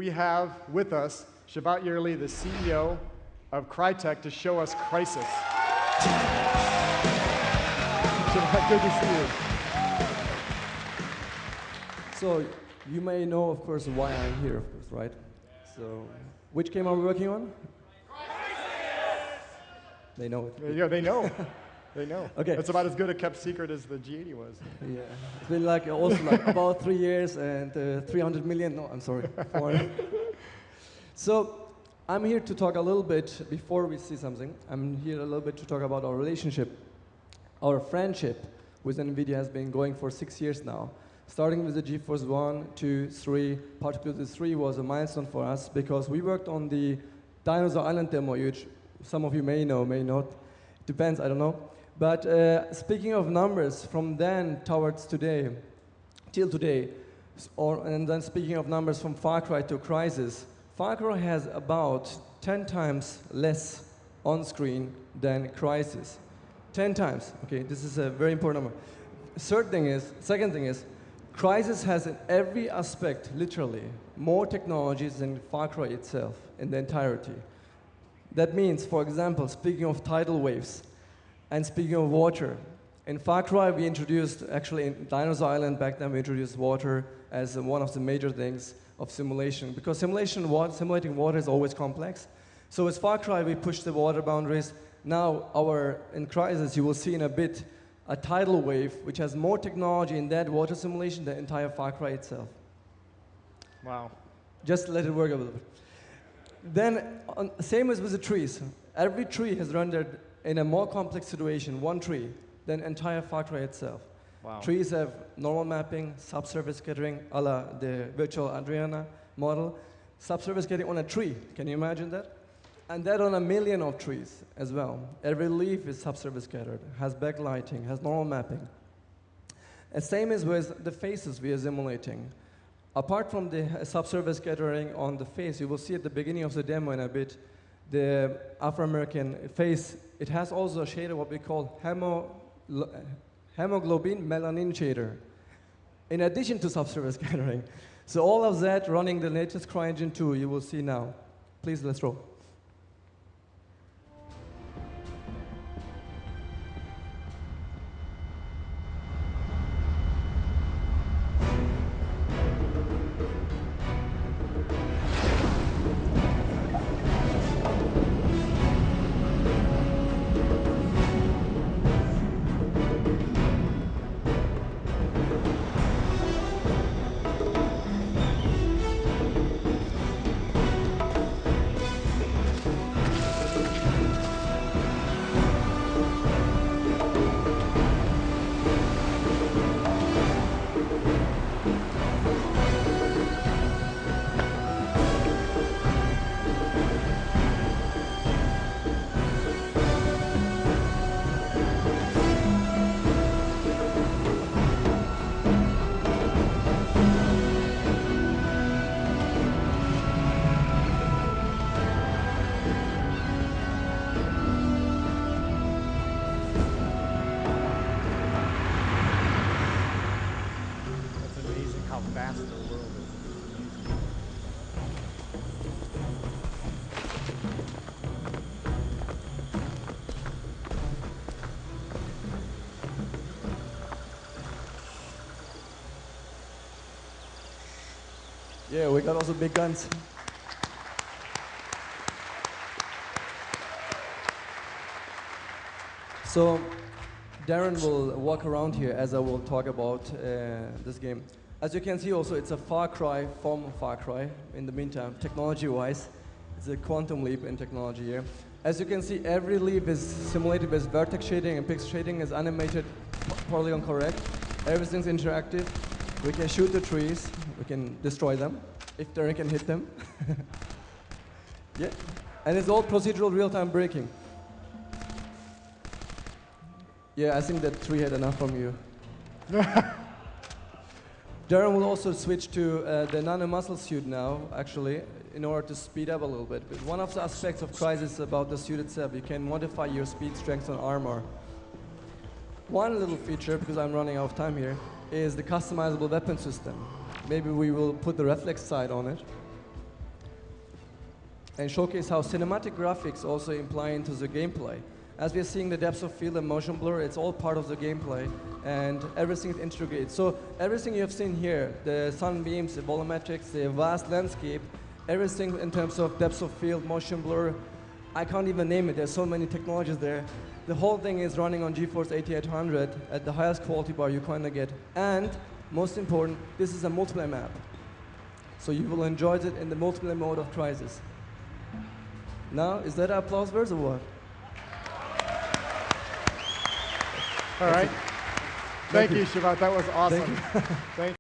we have with us Shavat Yerli, the CEO of Crytek, to show us Crysis. Shavat, good to see you. So you may know, of course, why I'm here, of course, right? So which game are we working on? They know it. Yeah, they know. They know. Okay. It's about as good a kept secret as the G80 was. Yeah. It's been like also like about 3 years and 300 million. No, I'm sorry. 400. So I'm here to talk a little bit before we see something. I'm here a little bit to talk about our relationship, our friendship with NVIDIA has been going for 6 years now. Starting with the GeForce 1, 2, 3, particularly 3 was a milestone for us because we worked on the Dinosaur Island demo, which some of you may know, may not. Depends, I don't know. But speaking of numbers, from then towards today, till today, and then speaking of numbers from Far Cry to Crysis, Far Cry has about 10 times less on-screen than Crysis. 10 times, okay, this is a very important number. Second thing is, Crysis has in every aspect, literally, more technologies than Far Cry itself in the entirety. That means, for example, speaking of tidal waves, and speaking of water, in Far Cry we introduced, actually in Dinosaur Island back then we introduced water as one of the major things of simulation. Because simulating water is always complex. So with Far Cry we pushed the water boundaries. Now in Crysis you will see in a bit a tidal wave which has more technology in that water simulation than the entire Far Cry itself. Wow. Just let it work a little bit. Then, same as with the trees. Every tree has rendered in a more complex situation, one tree, than entire Far Cry itself. Wow. Trees have normal mapping, subsurface scattering, a la the virtual Adriana model. Subsurface scattering on a tree, can you imagine that? And that on a million of trees as well. Every leaf is subsurface scattered, has backlighting, has normal mapping. And same as with the faces we are simulating. Apart from the subsurface scattering on the face, you will see at the beginning of the demo in a bit, the Afro-American face, it has also a shader, what we call hemoglobin melanin shader, in addition to subsurface scattering. So all of that running the latest CryEngine 2, you will see now. Please, let's roll. Yeah, we got also big guns. So Darren will walk around here as I will talk about this game. As you can see also, it's a Far Cry from Far Cry in the meantime, technology-wise. It's a quantum leap in technology here. As you can see, every leap is simulated with vertex shading and pixel shading is animated polygon correct. Everything's interactive. We can shoot the trees. We can destroy them if Darren can hit them. Yeah, and it's all procedural real-time braking. Yeah, I think that tree had enough from you. Darren will also switch to the nano-muscle suit now, actually, in order to speed up a little bit. But one of the aspects of Crysis about the suit itself, you can modify your speed, strength, and armor. One little feature, because I'm running out of time here, is the customizable weapon system. Maybe we will put the reflex sight on it. and showcase how cinematic graphics also imply into the gameplay. As we're seeing the depth of field and motion blur, it's all part of the gameplay, and everything is integrated. So everything you have seen here, the sunbeams, the volumetrics, the vast landscape, everything in terms of depth of field, motion blur, I can't even name it. There's so many technologies there. The whole thing is running on GeForce 8800 at the highest quality bar you kind of get. And most important, this is a multiplayer map. So you will enjoy it in the multiplayer mode of Crysis. Now, is that applause words or what? All right. Thank you, Shavat. That was awesome. Thank you. Thank